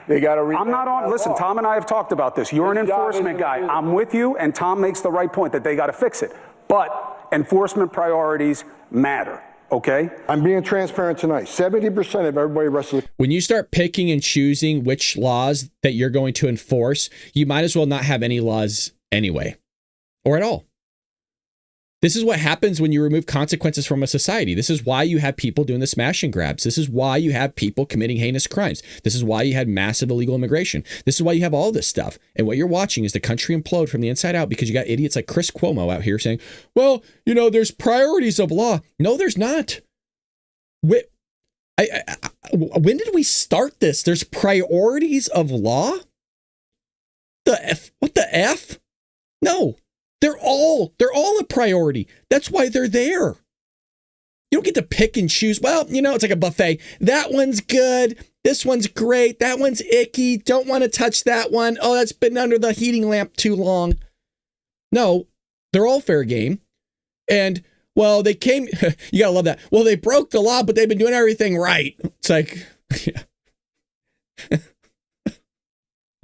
They got to read. I'm not on. Listen, Tom and I have talked about this. You're an enforcement guy. I'm with you, and Tom makes the right point that they got to fix it. But enforcement priorities matter. Okay? I'm being transparent tonight. 70% of everybody arrested. When you start picking and choosing which laws that you're going to enforce, you might as well not have any laws anyway, or at all. This is what happens when you remove consequences from a society. This is why you have people doing the smash and grabs. This is why you have people committing heinous crimes. This is why you had massive illegal immigration. This is why you have all this stuff. And what you're watching is the country implode from the inside out, because you got idiots like Chris Cuomo out here saying, well, there's priorities of law. No, there's not. When did we start this? There's priorities of law? What the F? No. They're all a priority. That's why they're there. You don't get to pick and choose. Well, it's like a buffet. That one's good. This one's great. That one's icky. Don't want to touch that one. Oh, that's been under the heating lamp too long. No, they're all fair game. And, well, they came, you gotta love that. Well, they broke the law, but they've been doing everything right. It's like, yeah.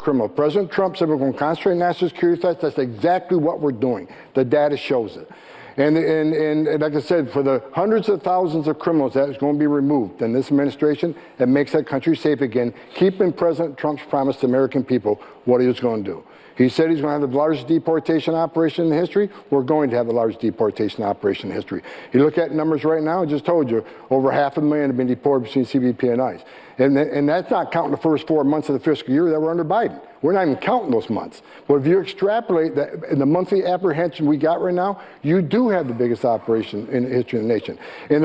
criminal. President Trump said we're going to concentrate on national security threats. That's exactly what we're doing. The data shows it. And like I said, for the hundreds of thousands of criminals that is going to be removed in this administration, that makes that country safe again, keeping President Trump's promise to American people what he was going to do. He said he's going to have the largest deportation operation in history. We're going to have the largest deportation operation in history. You look at numbers right now, I just told you, over 500,000 have been deported between CBP and ICE. And that's not counting the first 4 months of the fiscal year that were under Biden. We're not even counting those months. But if you extrapolate that in the monthly apprehension we got right now, you do have the biggest operation in the history of the nation. And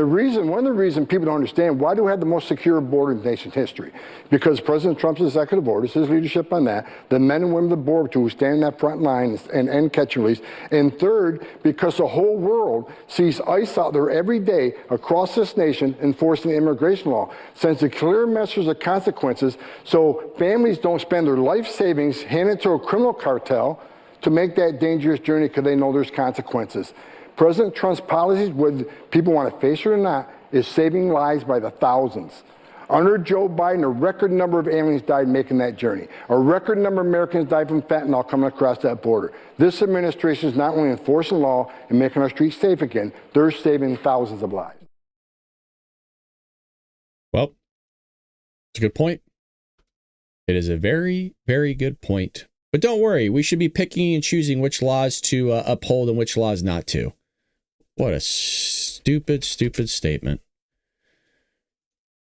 one of the reasons people don't understand, why do we have the most secure border in the nation's history? Because President Trump's executive orders, his leadership on that, the men and women of the border who stand in that front line and catch and release. And third, because the whole world sees ICE out there every day across this nation enforcing the immigration law, sends a clear message of consequences so families don't spend their life savings handing it to a criminal cartel to make that dangerous journey because they know there's consequences. President Trump's policies, whether people want to face it or not, is saving lives by the thousands. Under Joe Biden, a record number of aliens died making that journey. A record number of Americans died from fentanyl coming across that border. This administration is not only enforcing law and making our streets safe again, they're saving thousands of lives. Well, it's a good point. It is a very, very good point. But don't worry, we should be picking and choosing which laws to uphold and which laws not to. What a stupid, stupid statement.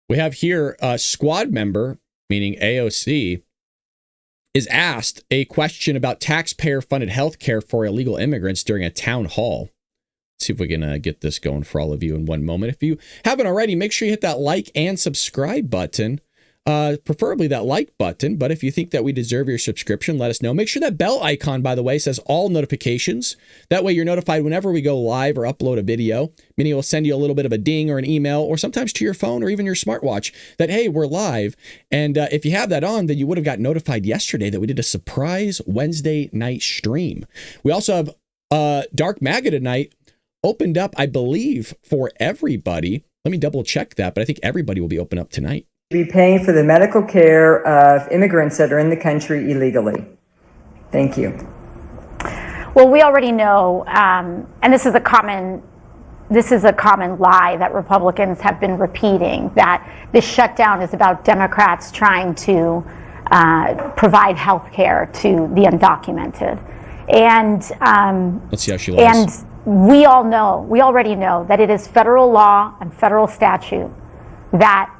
We have here a squad member, meaning AOC, is asked a question about taxpayer-funded health care for illegal immigrants during a town hall. Let's see if we can get this going for all of you in one moment. If you haven't already, make sure you hit that like and subscribe button. Preferably that like button, but if you think that we deserve your subscription, let us know. Make sure that bell icon, by the way, says all notifications. That way you're notified whenever we go live or upload a video, meaning it will send you a little bit of a ding or an email, or sometimes to your phone or even your smartwatch that, hey, we're live. And if you have that on, then you would have got notified yesterday that we did a surprise Wednesday night stream. We also have Dark MAGA tonight opened up, I believe, for everybody. Let me double check that, but I think everybody will be open up tonight. Be paying for the medical care of immigrants that are in the country illegally. Thank you. Well, we already know, and this is a common lie that Republicans have been repeating, that this shutdown is about Democrats trying to provide health care to the undocumented. And let's see how she lies. And we already know that it is federal law and federal statute that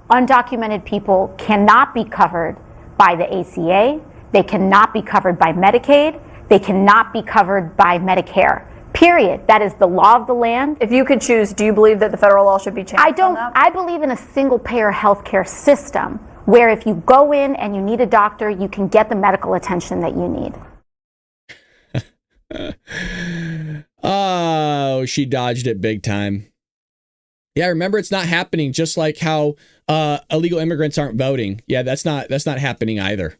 undocumented people cannot be covered by the ACA. They cannot be covered by Medicaid. They cannot be covered by Medicare. Period. That is the law of the land. If you could choose, do you believe that the federal law should be changed? I believe in a single-payer healthcare system where if you go in and you need a doctor, you can get the medical attention that you need. Oh, she dodged it big time. Yeah, remember, it's not happening, just like how illegal immigrants aren't voting. Yeah, that's not happening either.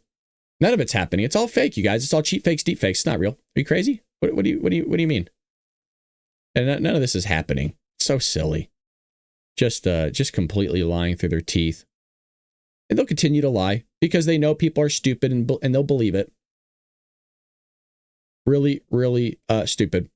None of it's happening. It's all fake, you guys. It's all cheap fakes, deep fakes. It's not real. Are you crazy? What do you mean? And none of this is happening. It's so silly. Just completely lying through their teeth. And they'll continue to lie because they know people are stupid and they'll believe it. Really, really stupid.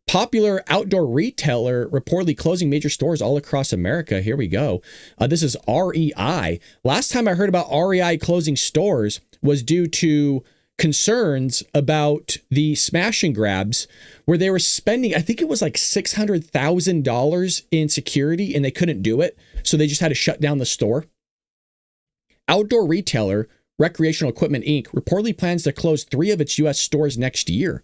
Popular outdoor retailer reportedly closing major stores all across America. Here we go. This is REI. Last time I heard about REI closing stores was due to concerns about the smash and grabs where they were spending, I think it was like $600,000 in security and they couldn't do it. So they just had to shut down the store. Outdoor retailer Recreational Equipment Inc. reportedly plans to close 3 of its U.S. stores next year.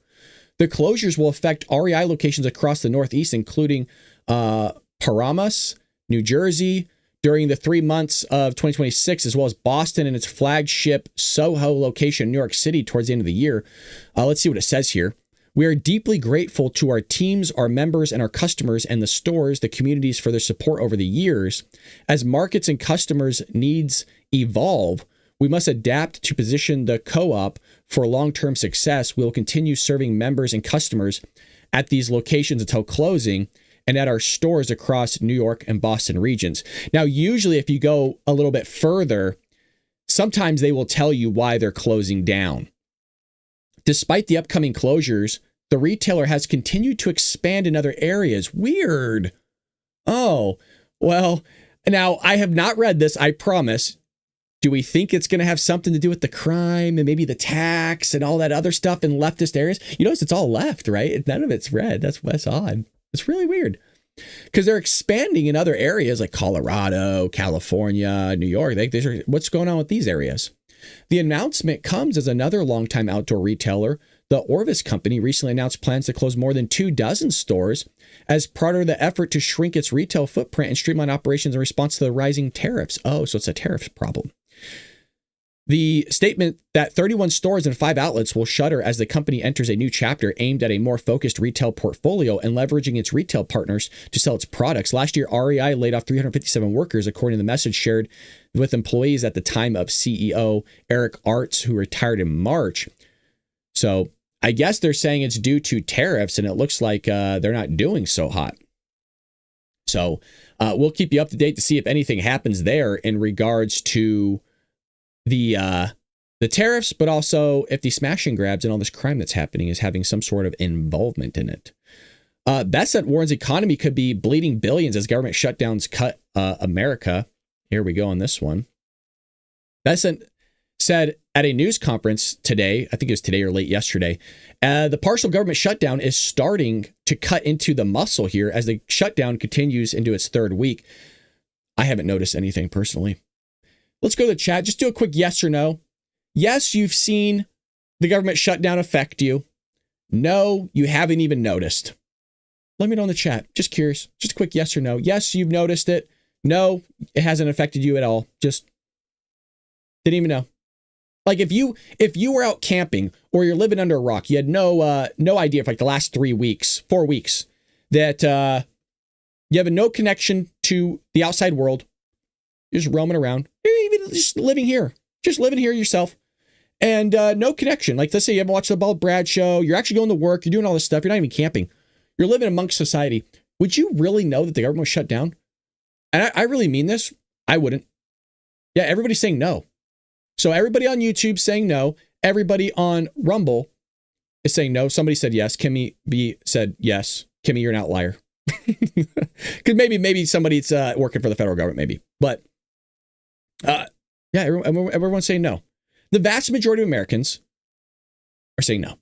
The closures will affect REI locations across the Northeast, including Paramus, New Jersey, during the 3 months of 2026, as well as Boston and its flagship Soho location in New York City towards the end of the year. Let's see what it says here. We are deeply grateful to our teams, our members, and our customers and the stores, the communities for their support over the years. As markets and customers' needs evolve, we must adapt to position the co-op for long-term success. We'll continue serving members and customers at these locations until closing and at our stores across New York and Boston regions. Now, usually if you go a little bit further, sometimes they will tell you why they're closing down. Despite the upcoming closures, the retailer has continued to expand in other areas. Weird. Oh, well, now I have not read this, I promise. Do we think it's going to have something to do with the crime and maybe the tax and all that other stuff in leftist areas? You notice it's all left, right? None of it's red. That's odd. It's really weird. Because they're expanding in other areas like Colorado, California, New York. What's going on with these areas? The announcement comes as another longtime outdoor retailer, the Orvis Company, recently announced plans to close more than 24 stores as part of the effort to shrink its retail footprint and streamline operations in response to the rising tariffs. Oh, so it's a tariff problem. The statement that 31 stores and 5 outlets will shutter as the company enters a new chapter aimed at a more focused retail portfolio and leveraging its retail partners to sell its products. Last year, REI laid off 357 workers, according to the message shared with employees at the time of CEO Eric Artz, who retired in March. So I guess they're saying it's due to tariffs, and it looks like they're not doing so hot. So we'll keep you up to date to see if anything happens there in regards to the tariffs, but also if the smash and grabs and all this crime that's happening is having some sort of involvement in it. Bessent warns economy could be bleeding billions as government shutdowns cut America. Here we go on this one. Bessent said at a news conference today, I think it was today or late yesterday, the partial government shutdown is starting to cut into the muscle here as the shutdown continues into its 3rd week. I haven't noticed anything personally. Let's go to the chat. Just do a quick yes or no. Yes, you've seen the government shutdown affect you. No, you haven't even noticed. Let me know in the chat. Just curious. Just a quick yes or no. Yes, you've noticed it. No, it hasn't affected you at all. Just didn't even know. Like if you were out camping or you're living under a rock, you had no idea for like the last 4 weeks that you have no connection to the outside world. You're just roaming around. You're even just living here yourself, and no connection. Like let's say you haven't watched the Bald Brad show. You're actually going to work. You're doing all this stuff. You're not even camping. You're living amongst society. Would you really know that the government was shut down? And I really mean this. I wouldn't. Yeah, everybody's saying no. So everybody on YouTube saying no. Everybody on Rumble is saying no. Somebody said yes. Kimmy B said yes. Kimmy, you're an outlier. Because maybe somebody's working for the federal government, maybe. But yeah, everyone's saying no. The vast majority of Americans are saying no.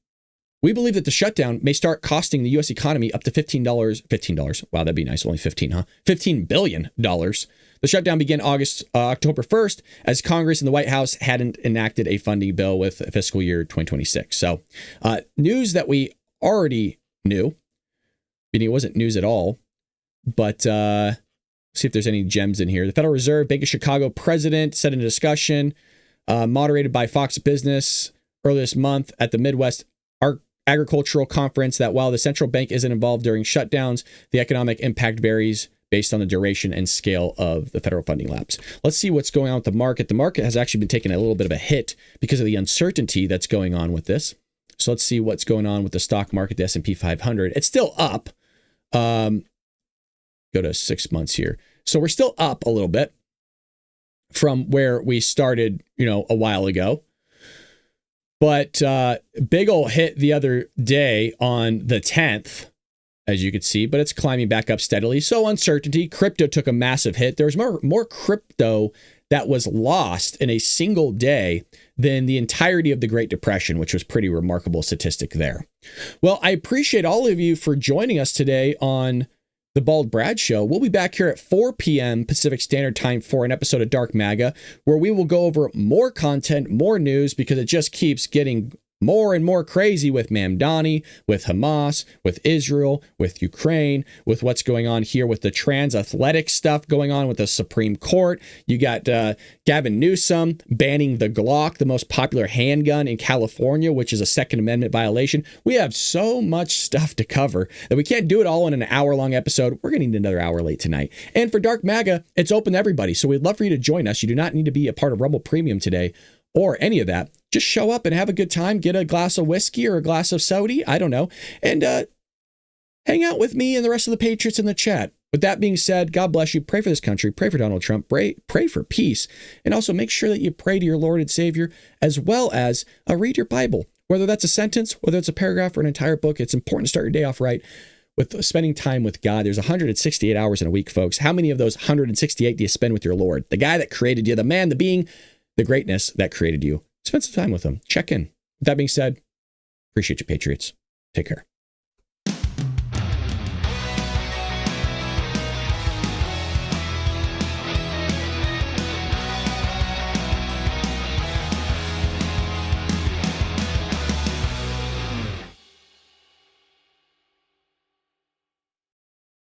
We believe that the shutdown may start costing the U.S. economy up to $15. Wow, that'd be nice. Only 15, huh? $15 billion. The shutdown began October 1st as Congress and the White House hadn't enacted a funding bill with fiscal year 2026. So news that we already knew. Meaning it wasn't news at all. But see if there's any gems in here. The Federal Reserve Bank of Chicago president said in a discussion moderated by Fox Business earlier this month at the Midwest Agricultural Conference that while the central bank isn't involved during shutdowns, the economic impact varies based on the duration and scale of the federal funding lapse. Let's see what's going on with the market. The market has actually been taking a little bit of a hit because of the uncertainty that's going on with this. So let's see what's going on with the stock market, the S&P 500. It's still up. Go to 6 months here. So we're still up a little bit from where we started, a while ago. But big ol' hit the other day on the 10th, as you could see, but it's climbing back up steadily. So uncertainty, crypto took a massive hit. There's more crypto that was lost in a single day than the entirety of the Great Depression, which was pretty remarkable statistic there. Well, I appreciate all of you for joining us today on The Bald Brad Show. We'll be back here at 4 p.m. Pacific Standard Time for an episode of Dark MAGA, where we will go over more content, more news, because it just keeps getting more and more crazy with Mamdani, with Hamas, with Israel, with Ukraine, with what's going on here with the trans athletic stuff going on with the Supreme Court. You got Gavin Newsom banning the Glock, the most popular handgun in California, which is a Second Amendment violation. We have so much stuff to cover that we can't do it all in an hour-long episode. We're going to need another hour late tonight. And for Dark MAGA, it's open to everybody, so we'd love for you to join us. You do not need to be a part of Rumble Premium today or any of that. Just show up and have a good time. Get a glass of whiskey or a glass of soda, I don't know, and hang out with me and the rest of the Patriots in the chat. With that being said, God bless you. Pray for this country. Pray for Donald Trump. Pray for peace. And also make sure that you pray to your Lord and Savior, as well as read your Bible. Whether that's a sentence, whether it's a paragraph or an entire book, it's important to start your day off right with spending time with God. There's 168 hours in a week, folks. How many of those 168 do you spend with your Lord? The guy that created you, the man, the being, the greatness that created you. Spend some time with him. Check in. With that being said, appreciate you, Patriots. Take care.